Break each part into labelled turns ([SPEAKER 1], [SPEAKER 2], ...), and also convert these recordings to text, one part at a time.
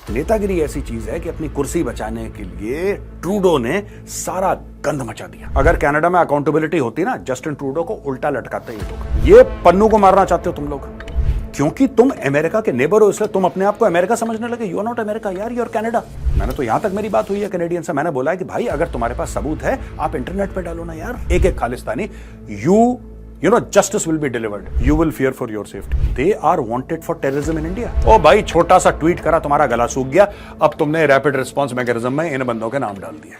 [SPEAKER 1] नेतागिरी ऐसी चीज है कि अपनी कुर्सी बचाने के लिए ट्रूडो ने सारा गंद मचा दिया। अगर कनाडा में अकाउंटेबिलिटी होती ना, जस्टिन ट्रूडो को उल्टा लटकाते ये लोग। ये पन्नू को मारना चाहते हो तुम लोग, क्योंकि तुम अमेरिका के नेबर हो, इसलिए तुम अपने आप को अमेरिका समझने लगे। यू आर नॉट अमेरिका यार, यू आर कनाडा। मैंने तो यहां तक मेरी बात हुई है कैनेडियन से, मैंने बोला है कि भाई अगर तुम्हारे पास सबूत है आप इंटरनेट पे डालो ना यार। एक एक Khalistani, you know justice will be delivered, you will fear for your safety, they are wanted for terrorism in India। ओ भाई छोटा सा ट्वीट करा, तुम्हारा गला सूख गया, अब तुमने रैपिड रिस्पांस मैकेनिज्म में इन बंदों के नाम डाल दिए।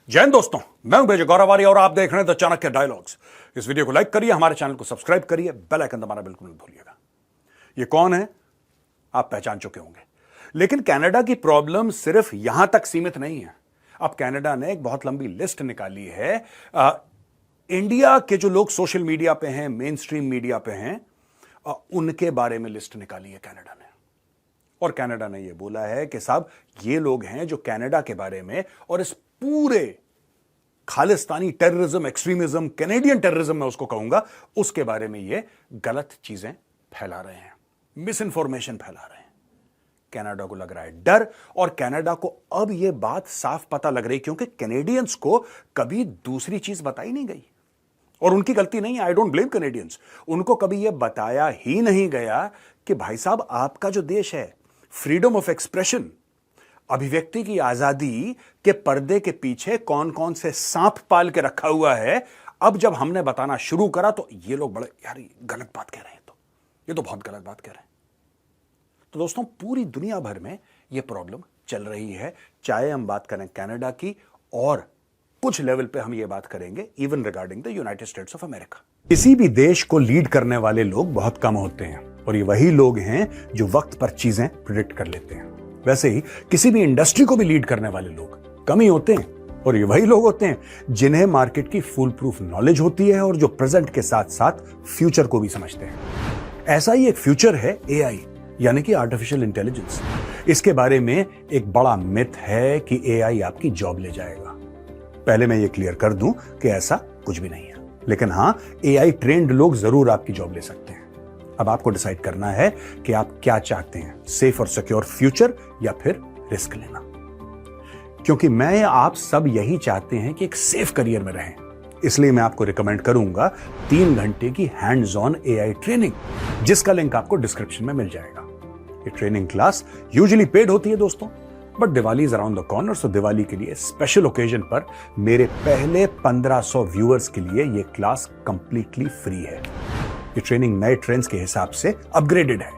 [SPEAKER 1] जय हिंद दोस्तों, मैं हूं विजय गौरवारी और आप देख रहे हैं द चाणक्य डायलॉग्स। इस वीडियो को लाइक करिए, हमारे चैनल को सब्सक्राइब करिए, बेल आइकन दबाना बिल्कुल मत भूलिएगा। ये कौन है आप पहचान चुके होंगे, लेकिन कनाडा की प्रॉब्लम सिर्फ यहां तक सीमित नहीं है। अब कनाडा ने एक बहुत लंबी लिस्ट निकाली है। इंडिया के जो लोग सोशल मीडिया पे हैं, मेन स्ट्रीम मीडिया पे हैं, उनके बारे में लिस्ट निकाली है कनाडा ने। और कनाडा ने यह बोला है कि साहब ये लोग हैं जो कनाडा के बारे में और इस पूरे Khalistani terrorism, extremism, Canadian terrorism मैं उसको कहूंगा, उसके बारे में ये गलत चीजें फैला रहे हैं, मिस इंफॉर्मेशन फैला रहे हैं। कनाडा को लग रहा है डर, और कनाडा को अब यह बात साफ पता लग रही, क्योंकि कैनेडियंस को कभी दूसरी चीज बताई नहीं गई। और उनकी गलती नहीं है, आई डोंट ब्लेम कैनेडियंस। उनको कभी यह बताया ही नहीं गया कि भाई साहब आपका जो देश है, फ्रीडम ऑफ एक्सप्रेशन, अभिव्यक्ति की आजादी के पर्दे के पीछे कौन कौन से सांप पाल के रखा हुआ है। अब जब हमने बताना शुरू करा तो ये लोग बड़े यार गलत बात कह रहे हैं, तो ये तो बहुत गलत बात कह रहे हैं। तो दोस्तों पूरी दुनिया भर में ये प्रॉब्लम चल रही है, चाहे हम बात करें कनाडा की, और कुछ लेवल पे हम ये बात करेंगे even regarding the United states of America. किसी भी देश को लीड करने वाले लोग बहुत कम होते हैं, और ये वही लोग हैं जो वक्त पर चीजें प्रिडिक्ट कर लेते हैं। वैसे ही किसी भी इंडस्ट्री को भी लीड करने वाले लोग कम ही होते हैं, और ये वही लोग होते हैं जिन्हें मार्केट की फुल प्रूफ नॉलेज होती है और जो प्रेजेंट के साथ साथ फ्यूचर को भी समझते हैं। ऐसा ही एक फ्यूचर है एआई, यानी कि आर्टिफिशियल इंटेलिजेंस। इसके बारे में एक बड़ा मिथ है कि एआई आपकी जॉब ले जाएगा। पहले मैं ये क्लियर कर दूं कि ऐसा कुछ भी नहीं है, लेकिन हां एआई ट्रेंड लोग जरूर आपकी जॉब ले सकते हैं। अब आपको डिसाइड करना है कि आप क्या चाहते हैं, सेफ और सिक्योर फ्यूचर या फिर रिस्क लेना। क्योंकि मैं आप सब यही चाहते हैं कि एक सेफ करियर में रहें, इसलिए मैं आपको रिकमेंड करूंगा 3 घंटे की हैंड्स ऑन एआई ट्रेनिंग, जिसका लिंक आपको डिस्क्रिप्शन में मिल जाएगा। ये ट्रेनिंग क्लास यूजुअली पेड होती है दोस्तों, but Diwali is around the corner, so Diwali के लिए स्पेशल ओकेजन पर मेरे पहले 1500 व्यूअर्स के लिए यह क्लास कंप्लीटली फ्री है। ये ट्रेनिंग नए ट्रेंड्स के हिसाब से अपग्रेडेड है,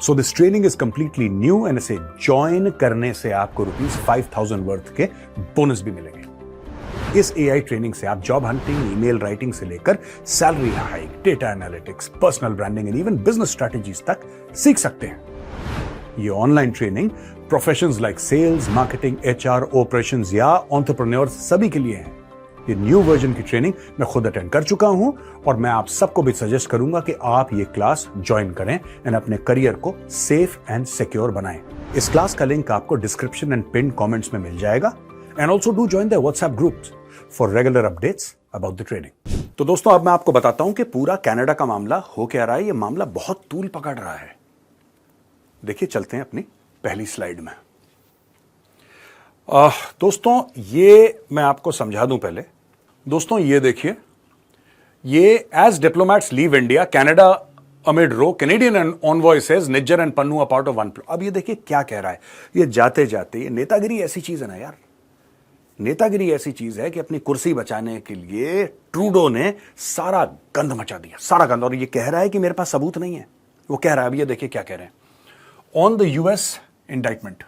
[SPEAKER 1] so this training is completely new, and इसे ज्वाइन करने से आपको ₹5000 वर्थ के बोनस भी मिलेंगे। इस एआई ट्रेनिंग से आप जॉब हंटिंग, ईमेल राइटिंग से लेकर salary hike, data analytics, personal branding and even business strategies तक सीख सकते हैं। ये online training professions like sales, marketing, HR, operations या एंटरप्रेन्योर्स सभी के लिए है। ये न्यू वर्जन की ट्रेनिंग मैं खुद अटेंड कर चुका हूं, और मैं आप सबको भी सजेस्ट करूंगा कि आप ये क्लास ज्वाइन करें एंड अपने करियर को सेफ एंड सिक्योर बनाएं। इस क्लास का लिंक आपको डिस्क्रिप्शन एंड पिन कमेंट्स में मिल जाएगा, and also do join the WhatsApp groups for regular updates about the training. तो दोस्तों अब मैं आपको बताता हूं कि पूरा कनाडा का मामला हो क्या रहा है। ये मामला बहुत तूल पकड़ रहा है। देखिए, चलते हैं अपनी पहली स्लाइड में। दोस्तों ये मैं आपको समझा दूं पहले। दोस्तों ये देखिए, ये as diplomats leave India, Canada amid row, Canadian envoy says Nijjar and Pannu a part of one. अब ये देखिए क्या कह रहा है। ये जाते जाते, ये नेतागिरी ऐसी चीज है ना यार, नेतागिरी ऐसी चीज है कि अपनी कुर्सी बचाने के लिए ट्रूडो ने सारा गंद मचा दिया, सारा गंद। और ये कह रहा है कि मेरे पास सबूत नहीं है, वो कह रहा है। अब ये देखिए क्या कह रहे हैं। On the US indictment,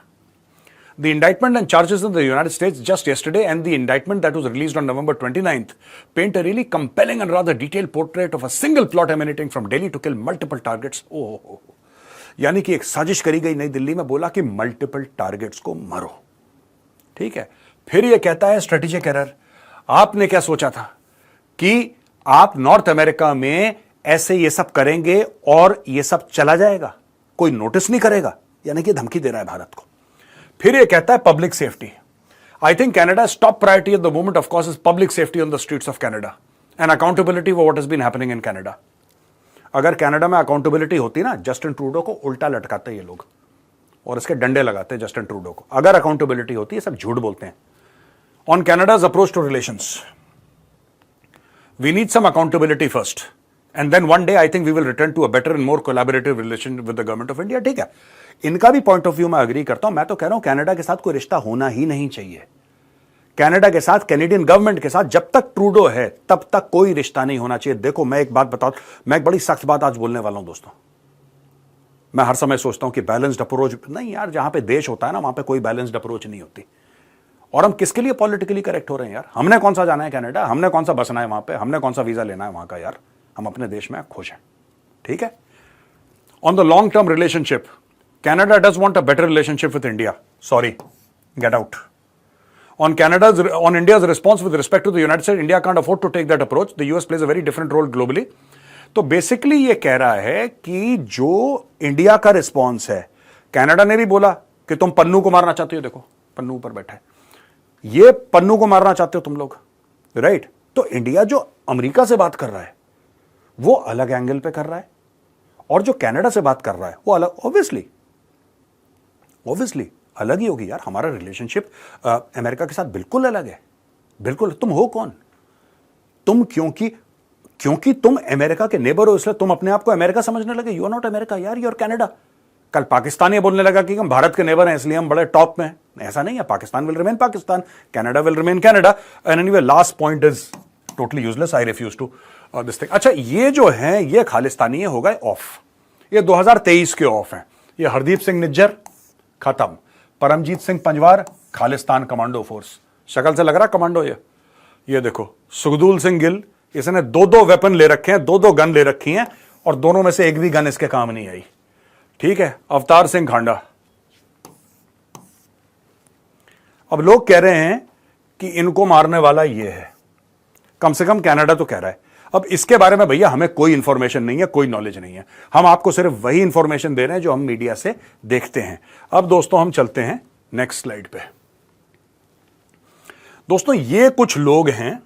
[SPEAKER 1] the indictment and charges in the United States just yesterday and the indictment that was released on November 29th paint a really compelling and rather detailed portrait of a single plot emanating from Delhi to kill multiple targets. Oh. यानी कि एक साजिश करी गई नई दिल्ली में, बोला कि मल्टीपल टारगेट्स को मारो। ठीक है, फिर यह कहता है स्ट्रेटेजिक एरर। आपने क्या सोचा था कि आप नॉर्थ अमेरिका में ऐसे ये सब करेंगे और ये सब चला जाएगा? कोई नोटिस नहीं करेगा, यानी कि धमकी दे रहा है भारत को। फिर ये कहता है public safety. I think Canada's top priority at the moment, of course, is public safety on the streets of Canada and accountability for what has been happening in Canada. अगर कनाडा में अकाउंटेबिलिटी होती ना, Justin Trudeau को उल्टा लटकाते ये लोग और इसके डंडे लगाते हैं जस्टिन ट्रूडो को। अगर अकाउंटेबिलिटी होती है, सब झूठ बोलते हैं। On Canada's approach to relations, we need some accountability first and then one day I think we will return to a better and more collaborative relation with the government of India। ठीक है, इनका भी point of view मैं agree करता हूं। मैं तो कह रहा हूं कनाडा के साथ कोई रिश्ता होना ही नहीं चाहिए। कनाडा के साथ, कैनेडियन गवर्नमेंट के साथ जब तक ट्रूडो है तब तक कोई रिश्ता नहीं होना चाहिए। देखो, मैं एक बात बताऊं, मैं एक बड़ी सख्त बात आज बोलने वाला हूं दोस्तों। मैं हर समय सोचता हूं कि बैलेंस्ड अप्रोच नहीं यार, जहां पे देश होता है ना वहां पे कोई बैलेंस्ड अप्रोच नहीं होती। और हम किसके लिए पॉलिटिकली करेक्ट हो रहे हैं यार? हमने कौन सा जाना है कनाडा? हमने कौन सा बसना है वहां पे? हमने कौन सा वीजा लेना है वहां का? यार हम अपने देश में खुश हैं, ठीक है। On the long term relationship, Canada does want a better relationship with India. Sorry, get out. On India's response with respect to the United States, India can't afford to take that approach. The US plays a very different role globally. तो basically ये कह रहा है कि जो India का response है, Canada ने भी बोला कि तुम पन्नू को मारना चाहते हो। देखो पन्नू ऊपर बैठा है, ये पन्नू को मारना चाहते हो तुम लोग, राइट। तो इंडिया जो अमेरिका से बात कर रहा है वो अलग एंगल पे कर रहा है, और जो कनाडा से बात कर रहा है वो अलग। ऑब्वियसली अलग ही होगी यार। हमारा रिलेशनशिप अमेरिका के साथ बिल्कुल अलग है, बिल्कुल। तुम हो कौन? तुम क्योंकि तुम अमेरिका के नेबर हो इसलिए तुम अपने आप को अमेरिका समझने लगे। यू आर नॉट अमेरिका यार, यू आर कनाडा। कल पाकिस्तान ये बोलने लगा कि हम भारत के नेबर हैं इसलिए हम बड़े टॉप में हैं। ऐसा नहीं है। Pakistan will remain Pakistan, Canada will remain Canada. And anyway, last point is totally useless, I refuse to this thing. अच्छा, ये जो है ये खालिस्तानी हो गए ऑफ, ये 2023 के ऑफ हैं। ये हरदीप सिंह निज्जर खत्म, परमजीत सिंह पंजवार खालिस्तान कमांडो फोर्स। शक्ल से लग रहा कमांडो ये देखो। सुखदूल सिंह गिल, इसने दो वेपन ले रखे हैं, दो गन ले रखी हैं, और दोनों में से एक भी गन इसके काम नहीं आई, ठीक है। अवतार सिंह खांडा। अब लोग कह रहे हैं कि इनको मारने वाला ये है, कम से कम कनाडा तो कह रहा है। अब इसके बारे में भैया हमें कोई इंफॉर्मेशन नहीं है, कोई नॉलेज नहीं है। हम आपको सिर्फ वही इंफॉर्मेशन दे रहे हैं जो हम मीडिया से देखते हैं। अब दोस्तों हम चलते हैं नेक्स्ट स्लाइड पे। दोस्तों ये कुछ लोग हैं,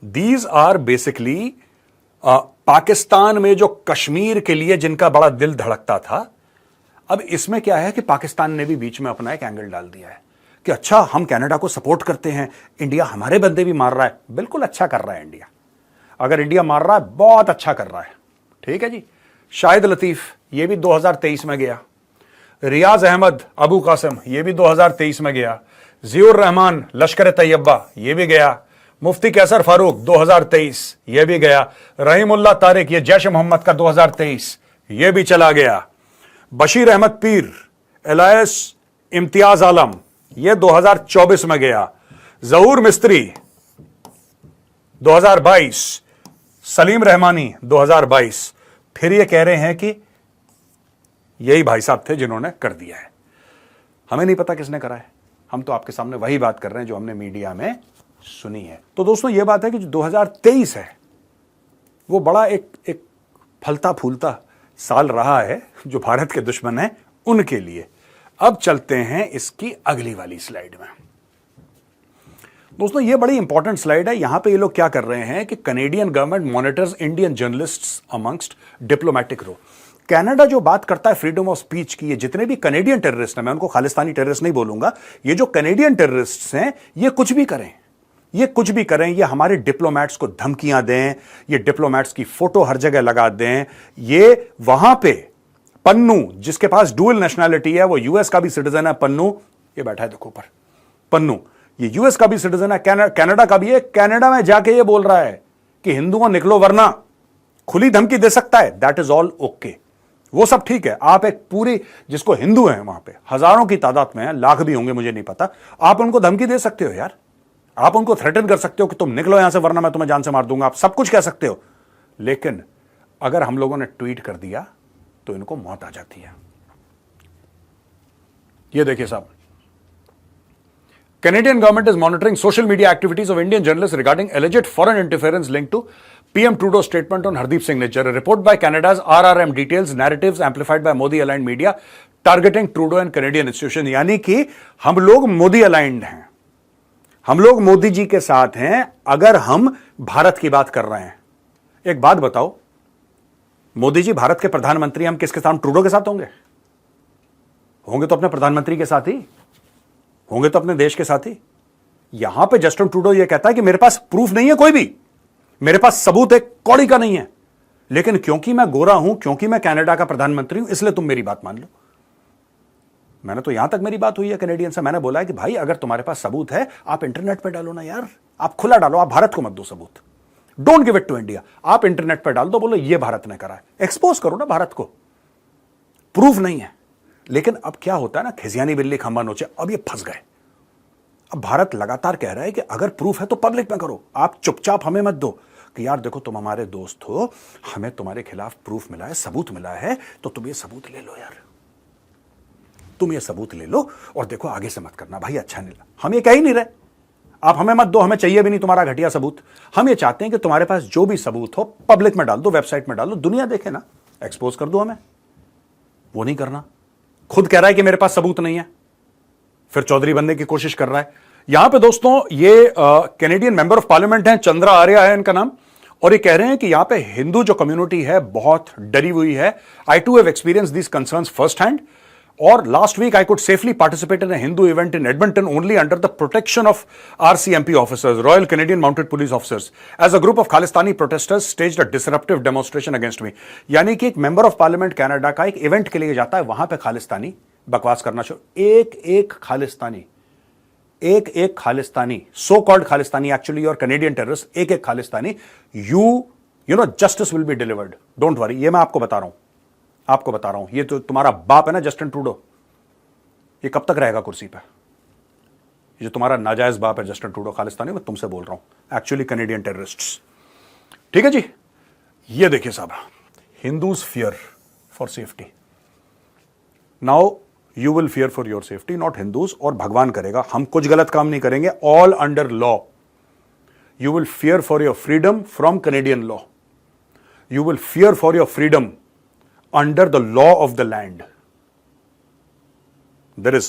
[SPEAKER 1] दीज आर बेसिकली पाकिस्तान में जो कश्मीर के लिए जिनका बड़ा दिल धड़कता था। अब इसमें क्या है कि पाकिस्तान ने भी बीच में अपना एक एंगल डाल दिया है कि अच्छा हम कनाडा को सपोर्ट करते हैं, इंडिया हमारे बंदे भी मार रहा है। बिल्कुल अच्छा कर रहा है इंडिया। अगर इंडिया मार रहा है बहुत अच्छा कर रहा है, ठीक है जी। शाहिद लतीफ ये भी 2023 में गया। रियाज अहमद अबू कासिम ये भी 2023 में गया। जियोर रहमान लश्कर तैयबा ये भी गया। मुफ्ती कैसर फारूक 2023 ये भी गया। रहीमुल्लाह तारिक ये जैश मोहम्मद का 2023 ये भी चला गया। बशीर अहमद पीर एलायस इम्तियाज आलम ये 2024 में गया। जहूर मिस्त्री 2022, सलीम रहमानी 2022। फिर ये कह रहे हैं कि यही भाई साहब थे जिन्होंने कर दिया है। हमें नहीं पता किसने करा है, हम तो आपके सामने वही बात कर रहे हैं जो हमने मीडिया में सुनी है। तो दोस्तों ये बात है कि जो 2023 है वो बड़ा एक फलता फूलता साल रहा है जो भारत के दुश्मन हैं उनके लिए। अब चलते हैं इसकी अगली वाली स्लाइड में। दोस्तों ये बड़ी इंपॉर्टेंट स्लाइड है। यहां पे ये लोग क्या कर रहे हैं कि Canadian government monitors Indian journalists amongst diplomatic row. Canada जो बात करता है फ्रीडम ऑफ स्पीच की, ये जितने भी कैनेडियन टेररिस्ट हैं, मैं उनको खालिस्तानी टेररिस्ट नहीं बोलूंगा, ये जो कैनेडियन टेररिस्ट हैं ये कुछ भी करें, ये हमारे डिप्लोमैट्स को धमकियां दें, ये डिप्लोमैट्स की फोटो हर जगह लगा दें। ये वहां पे पन्नू जिसके पास डुअल नेशनैलिटी है, वो यूएस का भी सिटीजन है। पन्नू ये बैठा है देखो ऊपर, पन्नू ये यूएस का भी सिटीजन है, कनाडा का भी है। कनाडा में जाके ये बोल रहा है कि हिंदुओं निकलो वरना, खुली धमकी दे सकता है। दैट इज ऑल ओके, वो सब ठीक है। आप एक पूरी जिसको हिंदू हैं वहां पे हजारों की तादाद में है, लाख भी होंगे मुझे नहीं पता, आप उनको धमकी दे सकते हो यार। आप उनको थ्रेटन कर सकते हो कि तुम निकलो यहां से वरना मैं तुम्हें जान से मार दूंगा। आप सब कुछ कह सकते हो, लेकिन अगर हम लोगों ने ट्वीट कर दिया तो इनको मौत आ जाती है। ये देखिए साहब, Canadian government is monitoring social media activities of Indian journalists regarding alleged foreign interference linked to PM Trudeau statement on Hardeep Singh Nijjar. A report by Canada's RRM details narratives amplified by Modi aligned media targeting Trudeau and Canadian institution. यानी कि हम लोग Modi aligned हैं, हम लोग मोदी जी के साथ हैं अगर हम भारत की बात कर रहे हैं। एक बात बताओ, मोदी जी भारत के प्रधानमंत्री, हम किसके साथ? ट्रूडो के साथ होंगे? होंगे तो अपने प्रधानमंत्री के साथ ही, होंगे तो अपने देश के साथ ही। यहां पे जस्टिन ट्रूडो यह कहता है कि मेरे पास प्रूफ नहीं है कोई भी, मेरे पास सबूत एक कौड़ी का नहीं है, लेकिन क्योंकि मैं गोरा हूं, क्योंकि मैं कनाडा का प्रधानमंत्री हूं, इसलिए तुम मेरी बात मान लो। मैंने तो यहां तक मेरी बात हुई है कैनेडियन से, मैंने बोला है कि भाई अगर तुम्हारे पास सबूत है आप इंटरनेट पे डालो ना यार, आप खुला डालो, आप भारत को मत दो सबूत, don't give it to India, आप इंटरनेट पे डाल दो, बोलो ये भारत ने करा है, एक्सपोज करो ना भारत को। प्रूफ नहीं है, लेकिन अब क्या होता है ना, खिसियानी बिल्ली खंबा नोचे, अब ये फंस गए। अब भारत लगातार कह रहा है कि अगर प्रूफ है तो पब्लिक में करो, आप चुपचाप हमें मत दो कि यार देखो तुम हमारे दोस्त हो, हमें तुम्हारे खिलाफ प्रूफ मिला है, सबूत मिला है, तो तुम ये सबूत ले लो यार, तुम ये सबूत ले लो और देखो आगे से मत करना भाई, अच्छा नहीं लगा। हम ये कह ही नहीं रहे, आप हमें मत दो, हमें चाहिए भी नहीं तुम्हारा घटिया सबूत। हम ये चाहते हैं कि तुम्हारे पास जो भी सबूत हो पब्लिक में डाल दो, वेबसाइट में डाल दो, दुनिया देखे ना, एक्सपोज कर दो हमें। वो नहीं करना, खुद कह रहा है कि मेरे पास सबूत नहीं है, फिर चौधरी बनने की कोशिश कर रहा है। यहां पे दोस्तों ये कैनेडियन मेंबर ऑफ पार्लियामेंट हैं, चंद्रा आर्या है इनका नाम, और ये कह रहे हैं कि यहां पे हिंदू जो कम्युनिटी है बहुत डरी हुई है। I too have experience these concerns first hand, और last week I could safely participate in a Hindu event in Edmonton only under the protection of RCMP officers, Royal Canadian Mounted Police officers, as a group of Khalistani protesters staged a disruptive demonstration against me। यानी कि एक member of parliament Canada का एक event के लिए जाता है, वहां पे खालिस्तानी बकवास करना शुरू, एक एक खालिस्तानी सो कॉल्ड खालिस्तानी, एक्चुअली और कैनेडियन टेररिस्ट, एक एक Khalistani, you know justice will be delivered, don't worry. ये मैं आपको बता रहा हूं, आपको बता रहा हूं, ये तो तुम्हारा बाप है ना जस्टिन ट्रूडो, ये कब तक रहेगा कुर्सी पे? ये तुम्हारा नाजायज बाप है जस्टिन ट्रूडो, खालिस्तानी, मैं तुमसे बोल रहा हूं, एक्चुअली कैनेडियन टेररिस्ट्स। ठीक है जी, ये देखिए साहब, Hindus fear for safety, now you will fear for your safety, not Hindus. और भगवान करेगा हम कुछ गलत काम नहीं करेंगे, all under law. You will fear for your freedom from Canadian law, you will fear for your freedom under the law of the land. There is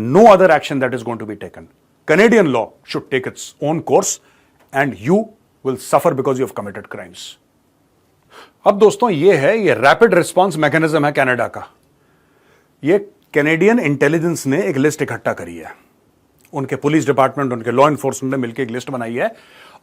[SPEAKER 1] no other action that is going to be taken. Canadian law should take its own course and you will suffer because you have committed crimes. अब दोस्तों ये rapid response mechanism है Canada का। ये Canadian intelligence ने एक list इकट्ठा करी है, उनके पुलिस डिपार्टमेंट, उनके लॉ एनफोर्समेंट ने मिलकर एक लिस्ट बनाई है,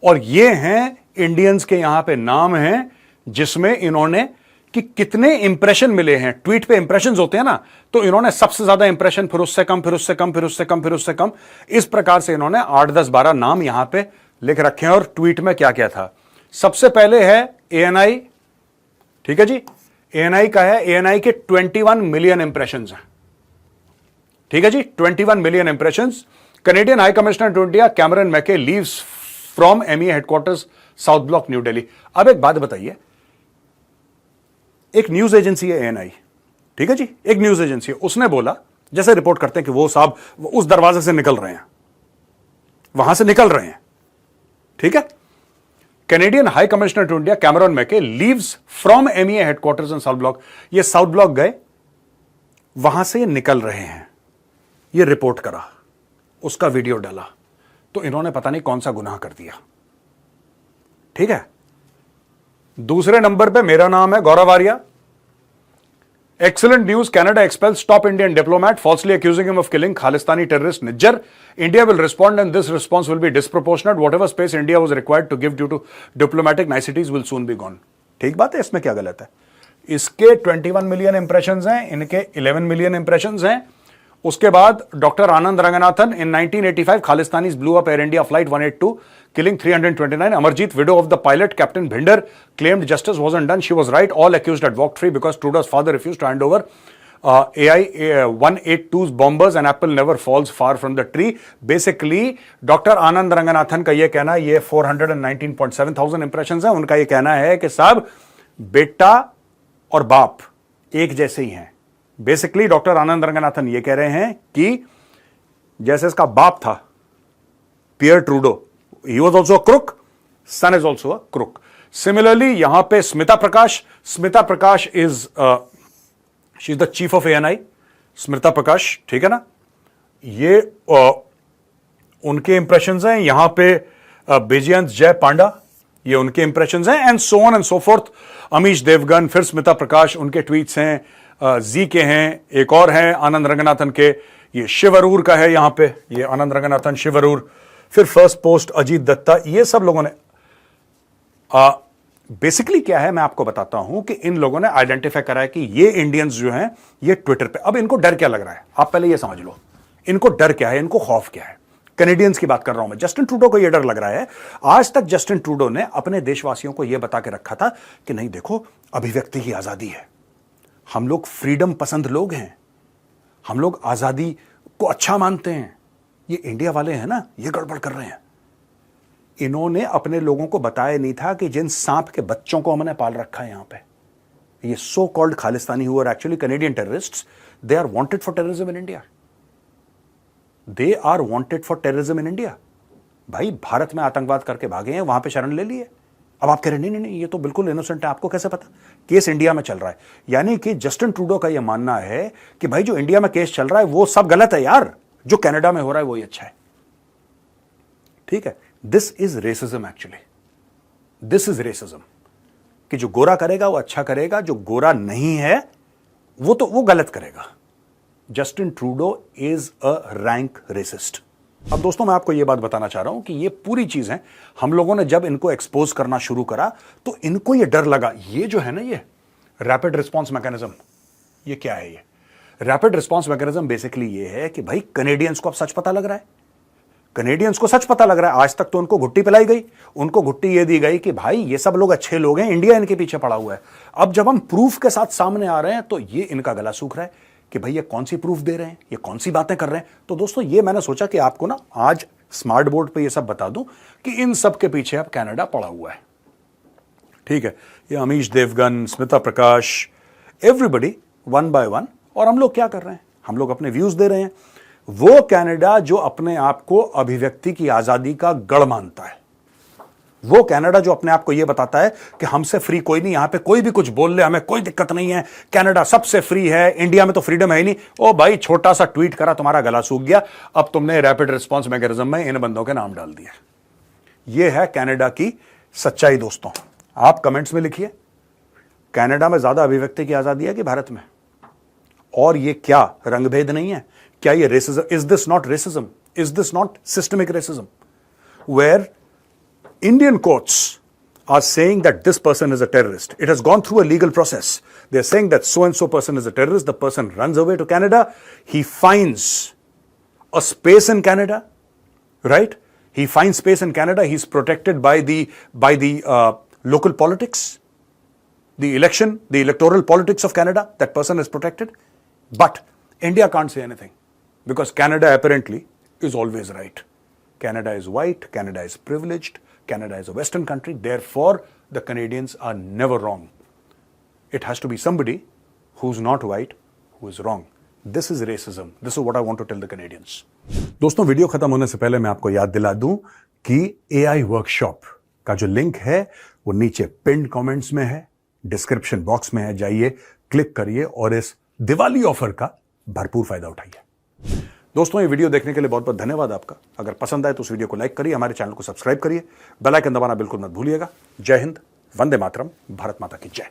[SPEAKER 1] और ये हैं इंडियंस के यहां पे नाम हैं जिसमें इन्होंने कि कितने इंप्रेशन मिले हैं। ट्वीट पे इंप्रेशंस होते हैं ना, तो इन्होंने सबसे ज्यादा इंप्रेशन, फिर उससे कम, फिर उससे कम, फिर उससे कम, फिर उससे कम, इस प्रकार से इन्होंने 8, 10, 12 नाम यहां पे लिख रखे हैं। और ट्वीट में क्या क्या था, सबसे पहले है ANI, ठीक है जी, ANI का है, ANI के 21 मिलियन इंप्रेशंस हैं, ठीक है जी, 21 million impressions. Canadian high commissioner to India Cameron MacKay leaves from MEA headquarters South Block New Delhi. अब एक बात बताइए, एक न्यूज एजेंसी है ANI, ठीक है जी, एक न्यूज एजेंसी है, उसने बोला, जैसे रिपोर्ट करते हैं कि वो साहब उस दरवाजे से निकल रहे हैं, वहां से निकल रहे हैं, ठीक है। Canadian high commissioner to India Cameron MacKay leaves from MEA headquarters in South Block, ये साउथ ब्लॉक गए, वहां से निकल रहे हैं, ये रिपोर्ट करा, उसका वीडियो डाला, तो इन्होंने पता नहीं कौन सा गुनाह कर दिया, ठीक है। दूसरे नंबर पे मेरा नाम है Gaurav Arya. Excellent news, Canada expels top Indian diplomat falsely accusing him of killing Khalistani terrorist Nijjar. India will respond and this response will be disproportionate, whatever space India was required to give due to diplomatic niceties will soon be gone. ठीक बात है, इसमें क्या गलत है? इसके 21 million impressions हैं, इनके 11 मिलियन इंप्रेशंस हैं। उसके बाद doctor Anand Ranganathan, in 1985 Khalistanis blew up air India flight 182 killing 329. Amarjeet, widow of the pilot Captain Bhinder, claimed justice wasn't done. She was right. All accused had walked free because Trudeau's father refused to hand over AI-182's bombers, and apple never falls far from the tree. Basically, doctor Anand Ranganathan का ये कहना, ये 419.7 impressions है, उनका ये कहना है कि साहब बेटा और बाप एक जैसे ही हैं। बेसिकली डॉक्टर आनंद रंगनाथन ये कह रहे हैं कि जैसे इसका बाप था पियर Trudeau, he was also a crook, son is also a crook. Similarly यहां पे Smita Prakash is she is the chief of ANI, Smita Prakash, ठीक है ना। ये उनके इंप्रेशंस हैं। यहां पे बेजियंत जय पांडा, ये उनके इंप्रेशंस हैं, and so on and so forth. Amish Devgan, फिर स्मिता प्रकाश, उनके ट्वीट्स हैं। जी के हैं, एक और हैं आनंद रंगनाथन के, ये शिव अरूर का है यहां पे, ये आनंद रंगनाथन, शिव अरूर। फिर फर्स्ट पोस्ट अजीत दत्ता, ये सब लोगों ने बेसिकली क्या है मैं आपको बताता हूं कि इन लोगों ने आइडेंटिफाई करा है कि ये इंडियंस जो हैं ये ट्विटर पे, अब इनको डर क्या लग रहा है आप पहले ये समझ लो। इनको डर क्या है, इनको खौफ क्या है। कैनेडियंस की बात कर रहा हूं मैं। जस्टिन ट्रूडो को यह डर लग रहा है। आज तक जस्टिन ट्रूडो ने अपने देशवासियों को यह बता के रखा था कि नहीं देखो, अभिव्यक्ति की आजादी है, हम लोग फ्रीडम पसंद लोग हैं, हम लोग आजादी को अच्छा मानते हैं। ये इंडिया वाले हैं ना, ये गड़बड़ कर रहे हैं। इन्होंने अपने लोगों को बताया नहीं था कि जिन सांप के बच्चों को हमने पाल रखा है यहां पे, ये so called Khalistani who are actually Canadian terrorists, they are wanted for terrorism in India. They are wanted for terrorism in India. भाई भारत में आतंकवाद करके भागे हैं, वहां पे शरण ले लिए। अब आप कह रहे नहीं नहीं ये तो बिल्कुल इनोसेंट है, आपको कैसे पता? केस इंडिया में चल रहा है। यानी कि जस्टिन ट्रूडो का यह मानना है कि भाई जो इंडिया में केस चल रहा है वो सब गलत है यार, जो कनाडा में हो रहा है वही अच्छा है। ठीक है, this is racism actually, this is racism कि जो गोरा करेगा वो अच्छा करेगा, जो गोरा नहीं है वो गलत करेगा। Justin Trudeau is a rank racist. अब दोस्तों मैं आपको यह बात बताना चाह रहा हूं कि ये पूरी चीज है, हम लोगों ने जब इनको एक्सपोज करना शुरू करा तो इनको यह डर लगा। ये जो है ना, ये रैपिड रिस्पॉन्स मैकेनिज्म, ये क्या है? ये रैपिड रिस्पॉन्स मैकेनिज्म बेसिकली ये है कि भाई कनेडियंस को अब सच पता लग रहा है, कनेडियंस को सच पता लग रहा है। आज तक तो उनको घुट्टी पिलाई गई, उनको घुट्टी ये दी गई कि भाई ये सब लोग अच्छे लोग हैं, इंडिया इनके पीछे पड़ा हुआ है। अब जब हम प्रूफ के साथ सामने आ रहे हैं तो ये इनका गला सूख रहा है कि भाई ये कौन सी प्रूफ दे रहे हैं, ये कौन सी बातें कर रहे हैं। तो दोस्तों ये मैंने सोचा कि आपको ना आज स्मार्ट बोर्ड पे ये सब बता दूं कि इन सब के पीछे अब कनाडा पड़ा हुआ है। ठीक है, ये अमीश देवगन, स्मिता प्रकाश, एवरीबडी वन बाय वन। और हम लोग क्या कर रहे हैं? हम लोग अपने व्यूज दे रहे हैं। वो कनाडा जो अपने आप को अभिव्यक्ति की आजादी का गढ़ मानता है, वो कनाडा जो अपने आप को यह बताता है कि हमसे फ्री कोई नहीं, यहां पे कोई भी कुछ बोल ले, हमें कोई दिक्कत नहीं है, कनाडा सबसे फ्री है, इंडिया में तो फ्रीडम है ही नहीं। ओ भाई छोटा सा ट्वीट करा, तुम्हारा गला सूख गया, अब तुमने रैपिड रिस्पॉन्स मैकेनिज्म में इन बंदों के नाम डाल दिया। यह है कनाडा की सच्चाई दोस्तों। आप कमेंट्स में लिखिए, कनाडा में ज्यादा अभिव्यक्ति की आजादी है कि भारत में? और ये क्या रंगभेद नहीं है? क्या ये racism? Is this not racism? Is this not systemic racism, where Indian courts are saying that this person is a terrorist? It has gone through a legal process. They are saying that so and so person is a terrorist. The person runs away to Canada. He finds a space in Canada, right? He finds space in Canada. He's protected by the local politics, the electoral politics of Canada. That person is protected. But India can't say anything because Canada apparently is always right. Canada is white. Canada is privileged. Canada is a Western country, therefore the Canadians are never wrong. It has to be somebody who's not white who is wrong. This is racism. This is what I want to tell the Canadians. दोस्तों video खत्म होने से पहले मैं आपको याद दिला दूं कि AI वर्कशॉप का जो लिंक है वो नीचे पिन कमेंट्स में है, डिस्क्रिप्शन बॉक्स में है, जाइए क्लिक करिए और इस दिवाली ऑफर का भरपूर फायदा उठाइए। दोस्तों ये वीडियो देखने के लिए बहुत बहुत धन्यवाद आपका। अगर पसंद आए तो उस वीडियो को लाइक करिए, हमारे चैनल को सब्सक्राइब करिए, बेल आइकन दबाना बिल्कुल मत भूलिएगा। जय हिंद, वंदे मातरम, भारत माता की जय।